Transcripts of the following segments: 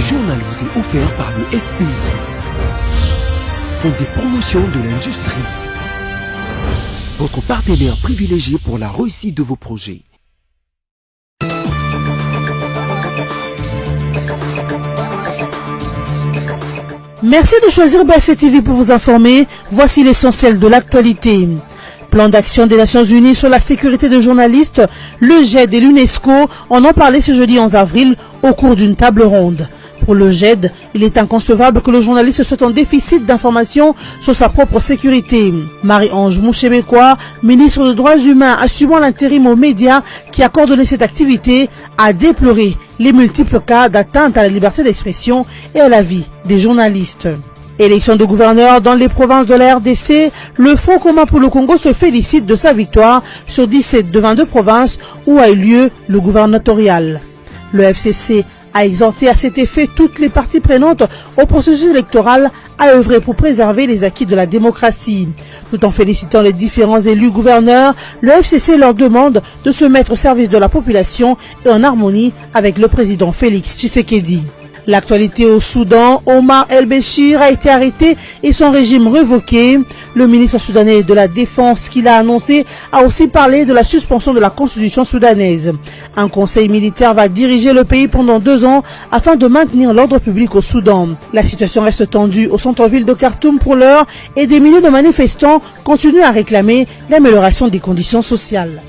Ce journal vous est offert par le FPI, Fonds de promotion de l'industrie, votre partenaire privilégié pour la réussite de vos projets. Merci de choisir BSC TV pour vous informer. Voici l'essentiel de l'actualité. Plan d'action des Nations Unies sur la sécurité des journalistes, le GED et l'UNESCO en ont parlé ce jeudi 11 avril au cours d'une table ronde. Pour le GED, il est inconcevable que le journaliste soit en déficit d'informations sur sa propre sécurité. Marie-Ange Mouchébécois, ministre des Droits humains assumant l'intérim aux médias qui a coordonné cette activité, a déploré les multiples cas d'atteinte à la liberté d'expression et à la vie des journalistes. Élection de gouverneurs dans les provinces de la RDC, le Front commun pour le Congo se félicite de sa victoire sur 17 de 22 provinces où a eu lieu le gouverneurial. Le FCC a exhorté à cet effet toutes les parties prenantes au processus électoral à œuvrer pour préserver les acquis de la démocratie. Tout en félicitant les différents élus gouverneurs, le FCC leur demande de se mettre au service de la population et en harmonie avec le président Félix Tshisekedi. L'actualité au Soudan, Omar El-Béchir a été arrêté et son régime révoqué. Le ministre soudanais de la Défense qui l'a annoncé a aussi parlé de la suspension de la constitution soudanaise. Un conseil militaire va diriger le pays pendant 2 ans afin de maintenir l'ordre public au Soudan. La situation reste tendue au centre-ville de Khartoum pour l'heure et des milliers de manifestants continuent à réclamer l'amélioration des conditions sociales.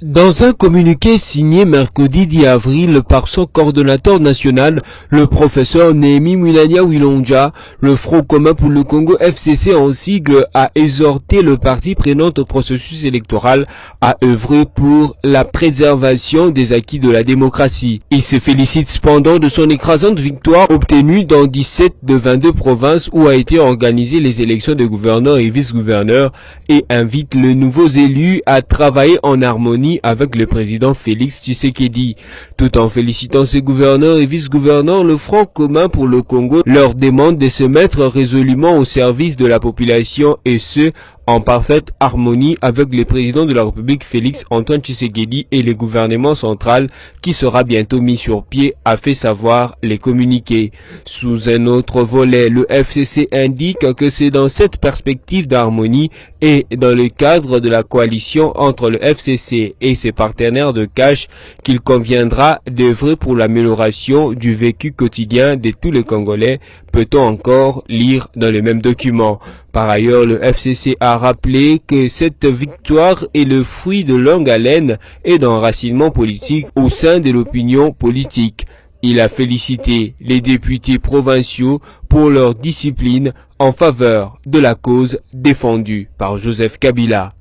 Dans un communiqué signé mercredi 10 avril par son coordonnateur national, le professeur Néhémie Mwilania Wilonja, le Front commun pour le Congo FCC en sigle a exhorté le parti prenant au processus électoral à œuvrer pour la préservation des acquis de la démocratie. Il se félicite cependant de son écrasante victoire obtenue dans 17 de 22 provinces où a été organisées les élections de gouverneurs et vice-gouverneurs et invite les nouveaux élus à travailler en harmonie avec le président Félix Tshisekedi. Tout en félicitant ses gouverneurs et vice-gouverneurs, le Front commun pour le Congo leur demande de se mettre résolument au service de la population et ce, en parfaite harmonie avec le président de la République Félix Antoine Tshisekedi et le gouvernement central qui sera bientôt mis sur pied, a fait savoir les communiqués. Sous un autre volet, le FCC indique que c'est dans cette perspective d'harmonie et dans le cadre de la coalition entre le FCC et ses partenaires de cash qu'il conviendra d'œuvrer pour l'amélioration du vécu quotidien de tous les Congolais, peut-on encore lire dans le même document. Par ailleurs, le FCC a rappelé que cette victoire est le fruit de longue haleine et d'enracinement politique au sein de l'opinion politique. Il a félicité les députés provinciaux pour leur discipline en faveur de la cause défendue par Joseph Kabila.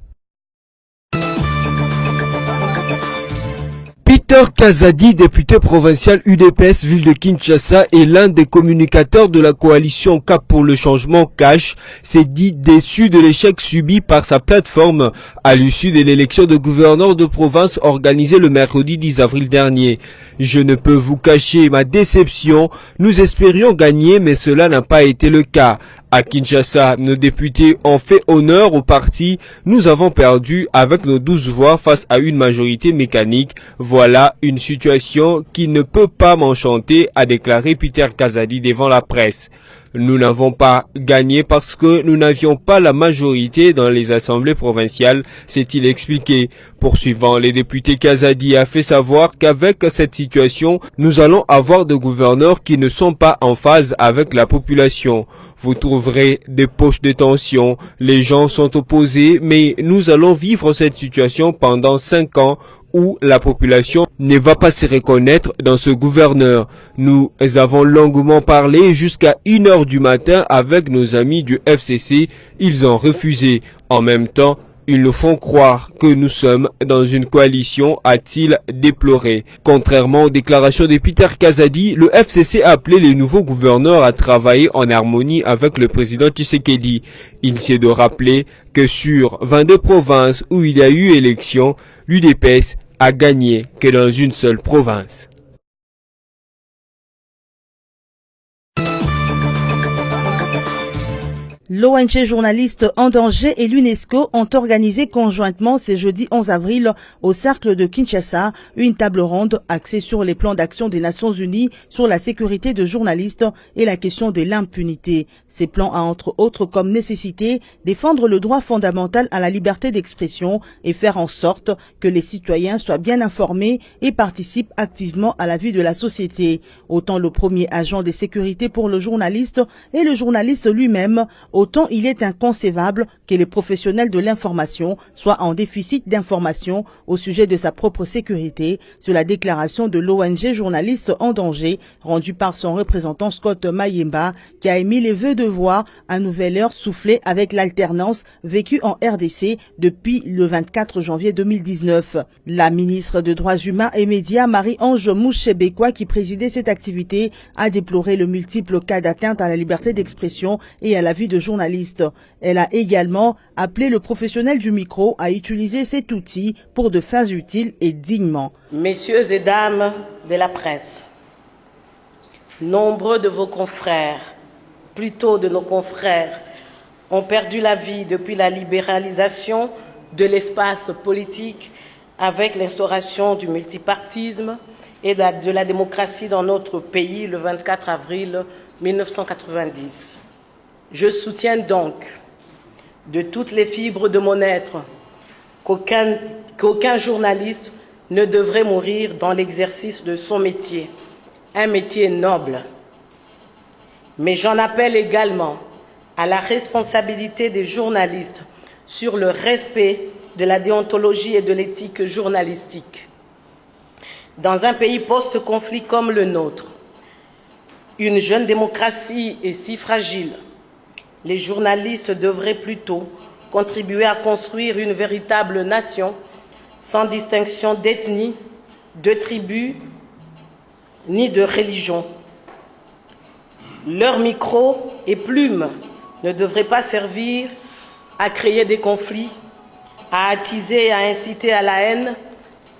Peter Kazadi, député provincial UDPS ville de Kinshasa et l'un des communicateurs de la coalition Cap pour le changement Cash, s'est dit déçu de l'échec subi par sa plateforme à l'issue de l'élection de gouverneur de province organisée le mercredi 10 avril dernier. Je ne peux vous cacher ma déception, nous espérions gagner mais cela n'a pas été le cas. À Kinshasa, nos députés ont fait honneur au parti, nous avons perdu avec nos 12 voix face à une majorité mécanique. Voilà une situation qui ne peut pas m'enchanter, a déclaré Peter Kazadi devant la presse. Nous n'avons pas gagné parce que nous n'avions pas la majorité dans les assemblées provinciales, s'est-il expliqué. Poursuivant, les députés Kazadi a fait savoir qu'avec cette situation, nous allons avoir des gouverneurs qui ne sont pas en phase avec la population. Vous trouverez des poches de tension, les gens sont opposés, mais nous allons vivre cette situation pendant 5 ans où la population ne va pas se reconnaître dans ce gouverneur. Nous avons longuement parlé jusqu'à 1 heure du matin avec nos amis du FCC, ils ont refusé. En même temps, ils nous font croire que nous sommes dans une coalition, a-t-il déploré. Contrairement aux déclarations de Peter Kazadi, le FCC a appelé les nouveaux gouverneurs à travailler en harmonie avec le président Tshisekedi. Il s'est de rappeler que sur 22 provinces où il y a eu élection, l'UDPS a gagné que dans une seule province. L'ONG Journalistes en danger et l'UNESCO ont organisé conjointement ce jeudi 11 avril au Cercle de Kinshasa une table ronde axée sur les plans d'action des Nations Unies sur la sécurité de journalistes et la question de l'impunité. Ces plans ont entre autres comme nécessité défendre le droit fondamental à la liberté d'expression et faire en sorte que les citoyens soient bien informés et participent activement à la vie de la société. Autant le premier agent de sécurité pour le journaliste et le journaliste lui-même, autant il est inconcevable que les professionnels de l'information soient en déficit d'information au sujet de sa propre sécurité, sur la déclaration de l'ONG Journalistes en danger rendue par son représentant Scott Mayemba, qui a émis les vœux de voir un nouvel heure souffler avec l'alternance vécue en RDC depuis le 24 janvier 2019. La ministre des Droits humains et médias, Marie-Ange Mouchebekwa, qui présidait cette activité, a déploré le multiple cas d'atteinte à la liberté d'expression et à la vie de journalistes. Elle a également appelé le professionnel du micro à utiliser cet outil pour de fins utiles et dignement. Messieurs et dames de la presse, nombreux de vos confrères, plutôt de nos confrères, ont perdu la vie depuis la libéralisation de l'espace politique avec l'instauration du multipartisme et de la démocratie dans notre pays le 24 avril 1990. Je soutiens donc de toutes les fibres de mon être qu'aucun journaliste ne devrait mourir dans l'exercice de son métier, un métier noble. Mais j'en appelle également à la responsabilité des journalistes sur le respect de la déontologie et de l'éthique journalistique. Dans un pays post-conflit comme le nôtre, une jeune démocratie est si fragile, les journalistes devraient plutôt contribuer à construire une véritable nation sans distinction d'ethnie, de tribu, ni de religion. Leur micro et plume ne devraient pas servir à créer des conflits, à attiser et à inciter à la haine,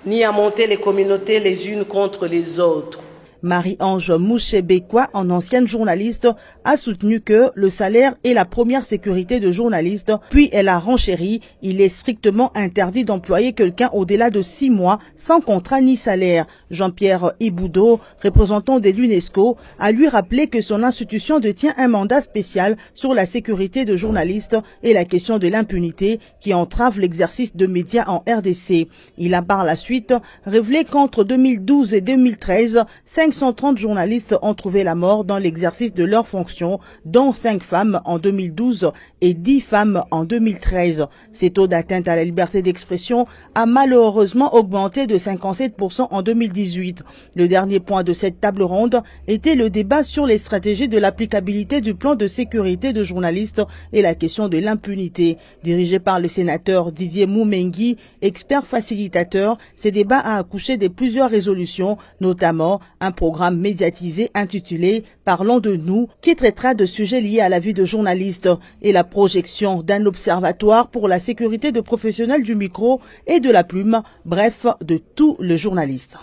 ni à monter les communautés les unes contre les autres. Marie-Ange Mouchebekwa, en ancienne journaliste, a soutenu que le salaire est la première sécurité de journaliste, puis elle a renchéri, il est strictement interdit d'employer quelqu'un au-delà de 6 mois sans contrat ni salaire. Jean-Pierre Iboudo, représentant de l'UNESCO, a lui rappelé que son institution détient un mandat spécial sur la sécurité de journalistes et la question de l'impunité qui entrave l'exercice de médias en RDC. Il a par la suite révélé qu'entre 2012 et 2013, 530 journalistes ont trouvé la mort dans l'exercice de leurs fonctions, dont 5 femmes en 2012 et 10 femmes en 2013. Ces taux d'atteinte à la liberté d'expression a malheureusement augmenté de 57% en 2018. Le dernier point de cette table ronde était le débat sur les stratégies de l'applicabilité du plan de sécurité de journalistes et la question de l'impunité. Dirigé par le sénateur Didier Moumengi, expert facilitateur, ce débat a accouché de plusieurs résolutions, notamment un programme médiatisé intitulé « Parlons de nous » qui traitera de sujets liés à la vie de journalistes et la projection d'un observatoire pour la sécurité de professionnels du micro et de la plume, bref, de tous les journalistes.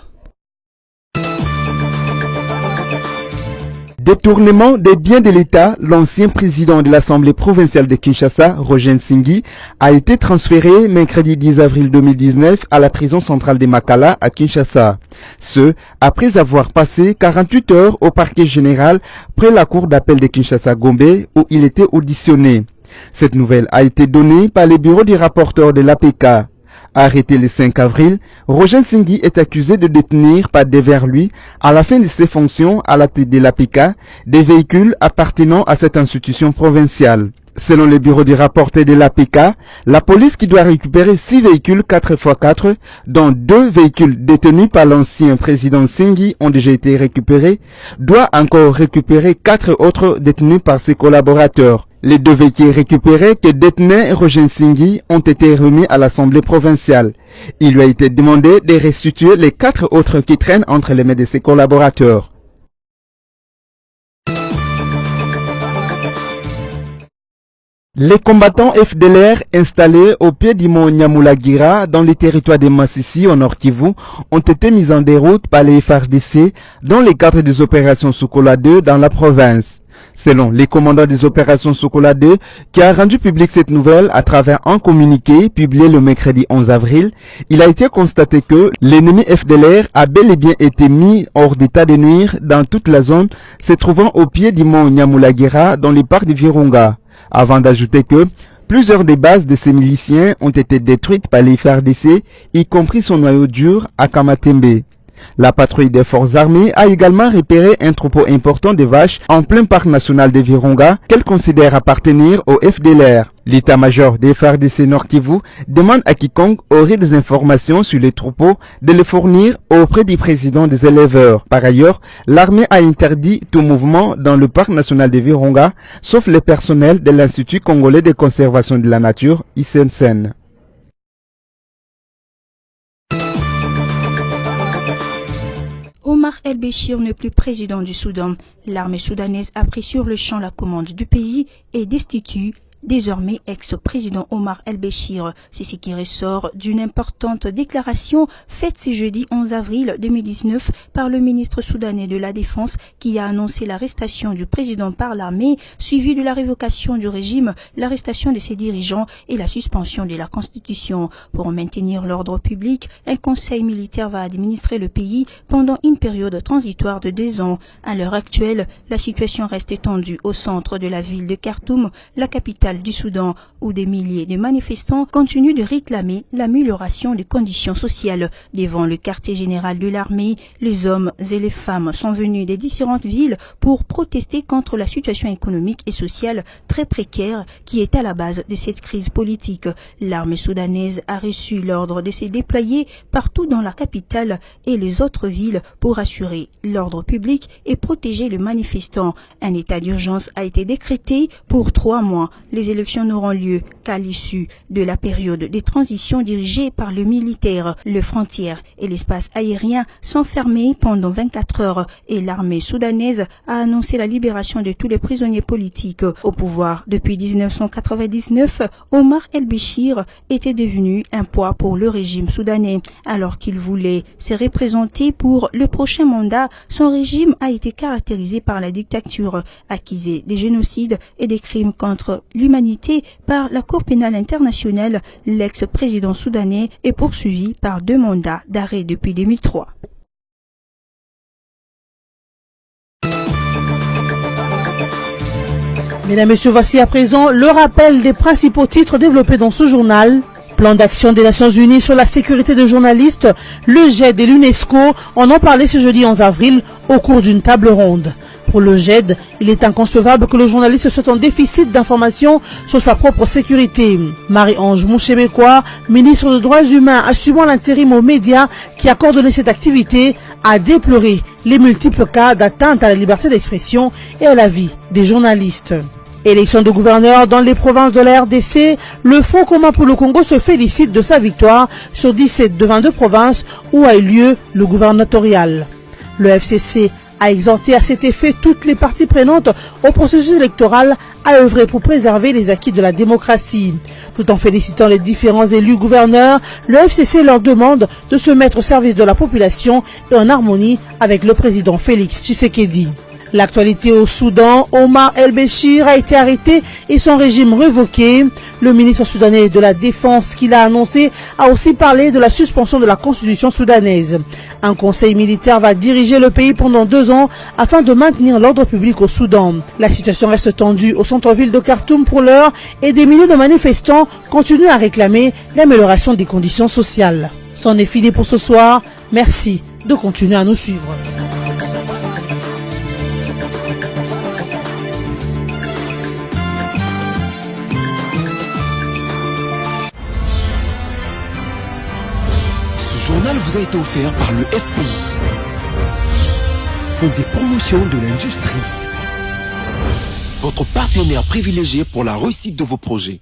Détournement des biens de l'État, l'ancien président de l'Assemblée provinciale de Kinshasa, Roger Nsingui, a été transféré mercredi 10 avril 2019 à la prison centrale de Makala à Kinshasa. Ce, après avoir passé 48 heures au parquet général près la cour d'appel de Kinshasa-Gombe où il était auditionné. Cette nouvelle a été donnée par le bureau du rapporteur de l'APK. Arrêté le 5 avril, Roger Nsingui est accusé de détenir par devers lui, à la fin de ses fonctions à la tête de l'APK, des véhicules appartenant à cette institution provinciale. Selon le bureau du rapporteur de l'APK, la police qui doit récupérer 6 véhicules 4x4, dont 2 véhicules détenus par l'ancien président Nsingui ont déjà été récupérés, doit encore récupérer 4 autres détenus par ses collaborateurs. Les 2 véhicules récupérés que détenait Roger Nsingui ont été remis à l'Assemblée provinciale. Il lui a été demandé de restituer les 4 autres qui traînent entre les mains de ses collaborateurs. Les combattants FDLR installés au pied du mont Nyamulagira dans le territoire de Massissi au Nord Kivu ont été mis en déroute par les FARDC dans le cadre des opérations Sokola 2 dans la province. Selon les commandants des opérations Sokola 2, qui a rendu public cette nouvelle à travers un communiqué publié le mercredi 11 avril, il a été constaté que l'ennemi FDLR a bel et bien été mis hors d'état de nuire dans toute la zone se trouvant au pied du mont Nyamulagira dans le parc de Virunga, avant d'ajouter que plusieurs des bases de ces miliciens ont été détruites par les FARDC, y compris son noyau dur à Kamatembe. La patrouille des forces armées a également repéré un troupeau important de vaches en plein parc national de Virunga qu'elle considère appartenir au FDLR. L'état-major des FARDC Nord Kivu demande à quiconque aurait des informations sur les troupeaux de les fournir auprès du président des éleveurs. Par ailleurs, l'armée a interdit tout mouvement dans le parc national de Virunga, sauf le personnel de l'Institut congolais de conservation de la nature, ICNSN. Omar El-Béchir n'est plus président du Soudan. L'armée soudanaise a pris sur le champ la commande du pays et destitue désormais ex-président Omar El-Béchir. C'est ce qui ressort d'une importante déclaration faite ce jeudi 11 avril 2019 par le ministre soudanais de la Défense qui a annoncé l'arrestation du président par l'armée, suivie de la révocation du régime, l'arrestation de ses dirigeants et la suspension de la Constitution. Pour maintenir l'ordre public, un conseil militaire va administrer le pays pendant une période transitoire de 2 ans. À l'heure actuelle, la situation reste tendue au centre de la ville de Khartoum, la capitale du Soudan, où des milliers de manifestants continuent de réclamer l'amélioration des conditions sociales. Devant le quartier général de l'armée, les hommes et les femmes sont venus des différentes villes pour protester contre la situation économique et sociale très précaire qui est à la base de cette crise politique. L'armée soudanaise a reçu l'ordre de se déployer partout dans la capitale et les autres villes pour assurer l'ordre public et protéger les manifestants. Un état d'urgence a été décrété pour 3 mois. Les élections n'auront lieu qu'à l'issue de la période de transition dirigée par le militaire. Les frontières et l'espace aérien sont fermés pendant 24 heures et l'armée soudanaise a annoncé la libération de tous les prisonniers politiques. Au pouvoir depuis 1999, Omar El-Béchir était devenu un poids pour le régime soudanais. Alors qu'il voulait se représenter pour le prochain mandat, son régime a été caractérisé par la dictature, accusé des génocides et des crimes contre l'humanité par la Cour pénale internationale. L'ex-président soudanais est poursuivi par 2 mandats d'arrêt depuis 2003. Mesdames et messieurs, voici à présent le rappel des principaux titres développés dans ce journal. Plan d'action des Nations Unies sur la sécurité des journalistes, le GED et l'UNESCO en ont parlé ce jeudi 11 avril au cours d'une table ronde. Pour le GED, il est inconcevable que le journaliste soit en déficit d'informations sur sa propre sécurité. Marie-Ange Mouchébekwa, ministre des Droits humains assumant l'intérim aux médias qui a coordonné cette activité, a déploré les multiples cas d'atteinte à la liberté d'expression et à la vie des journalistes. Élection de gouverneur dans les provinces de la RDC, le Front commun pour le Congo se félicite de sa victoire sur 17 de 22 provinces où a eu lieu le gouverneurial. Le FCC a exhorté à cet effet toutes les parties prenantes au processus électoral à œuvrer pour préserver les acquis de la démocratie. Tout en félicitant les différents élus gouverneurs, le FCC leur demande de se mettre au service de la population et en harmonie avec le président Félix Tshisekedi. L'actualité au Soudan, Omar El-Béchir a été arrêté et son régime révoqué. Le ministre soudanais de la Défense qui l'a annoncé a aussi parlé de la suspension de la constitution soudanaise. Un conseil militaire va diriger le pays pendant 2 ans afin de maintenir l'ordre public au Soudan. La situation reste tendue au centre-ville de Khartoum pour l'heure et des milliers de manifestants continuent à réclamer l'amélioration des conditions sociales. C'en est fini pour ce soir. Merci de continuer à nous suivre. Ce journal vous a été offert par le FPI, Fonds des promotions de l'industrie, votre partenaire privilégié pour la réussite de vos projets.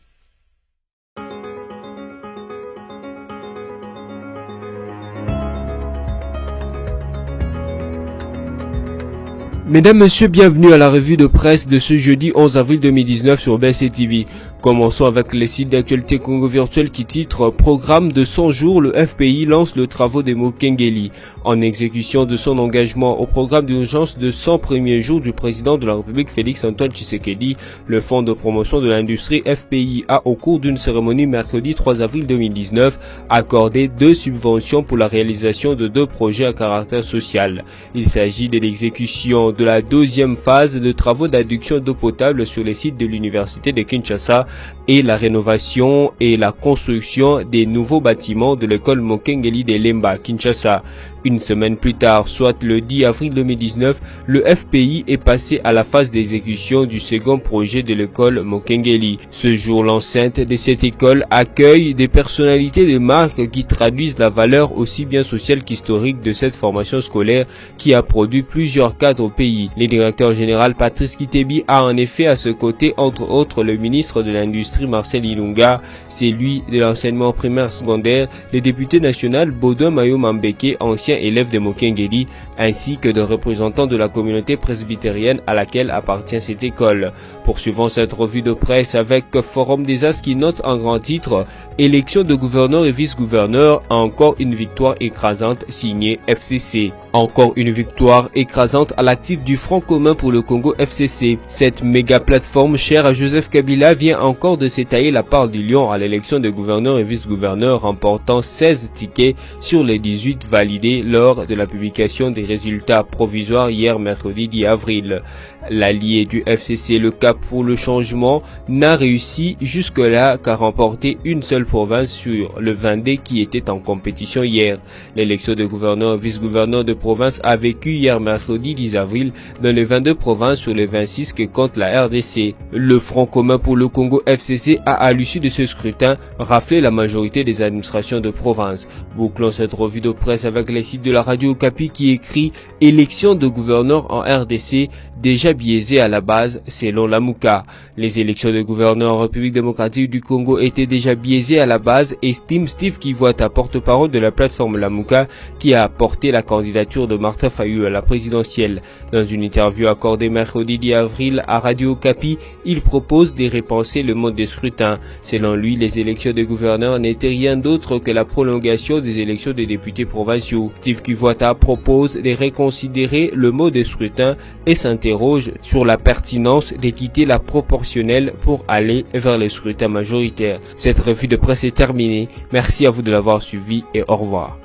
Mesdames, Messieurs, bienvenue à la revue de presse de ce jeudi 11 avril 2019 sur BCTV. Commençons avec les sites d'actualité Congo Virtuel qui titre « Programme de 100 jours, le FPI lance le travaux des Mokengeli ». En exécution de son engagement au programme d'urgence de 100 premiers jours du président de la République Félix Antoine Tshisekedi, le Fonds de promotion de l'industrie FPI a, au cours d'une cérémonie mercredi 3 avril 2019, accordé 2 subventions pour la réalisation de 2 projets à caractère social. Il s'agit de l'exécution de la 2e phase de travaux d'adduction d'eau potable sur les sites de l'université de Kinshasa et la rénovation et la construction des nouveaux bâtiments de l'école Mokengeli de Lemba, Kinshasa. Une semaine plus tard, soit le 10 avril 2019, le FPI est passé à la phase d'exécution du second projet de l'école Mokengeli. Ce jour, l'enceinte de cette école accueille des personnalités de marque qui traduisent la valeur aussi bien sociale qu'historique de cette formation scolaire qui a produit plusieurs cadres au pays. Le directeur général Patrice Kitebi a en effet à ce côté, entre autres, le ministre de l'Industrie Marcel Ilunga, celui de l'enseignement primaire secondaire, le député national Baudouin Mayo Mambeke, ancien élève de Mokengeli, ainsi que de représentants de la communauté presbytérienne à laquelle appartient cette école. Poursuivons cette revue de presse avec Forum des As qui note en grand titre « Élection de gouverneurs et vice-gouverneurs, encore une victoire écrasante signée FCC ». Encore une victoire écrasante à l'actif du Front commun pour le Congo FCC. Cette méga plateforme chère à Joseph Kabila vient encore de s'étaler la part du lion à l'élection de gouverneurs et vice-gouverneurs, remportant 16 tickets sur les 18 validés lors de la publication des résultats provisoires hier mercredi 10 avril. L'allié du FCC, le Cap pour le changement, n'a réussi jusque-là qu'à remporter une seule province sur le 22 qui était en compétition hier. L'élection de gouverneurs et vice-gouverneurs de province a vécu hier mercredi 10 avril dans les 22 provinces sur les 26 que compte la RDC. Le Front commun pour le Congo FCC a, à l'issue de ce scrutin, raflé la majorité des administrations de province. Bouclons cette revue de presse avec les sites de la radio Okapi qui écrit « Élection de gouverneurs en RDC déjà biaisée à la base selon Lamuka. Les élections de gouverneurs en République démocratique du Congo étaient déjà biaisées à la base, estime Steve Kivuata, porte-parole de la plateforme Lamuka, qui a apporté la candidature de Martin Fayulu à la présidentielle. Dans une interview accordée mercredi 10 avril à Radio Okapi, il propose de repenser le mode de scrutin. Selon lui, les élections de gouverneurs n'étaient rien d'autre que la prolongation des élections des députés provinciaux. Steve Kivuata propose de reconsidérer le mode de scrutin et s'interroge sur la pertinence de quitter la proportionnelle pour aller vers le scrutin majoritaire. Cette revue de presse est terminée. Merci à vous de l'avoir suivi et au revoir.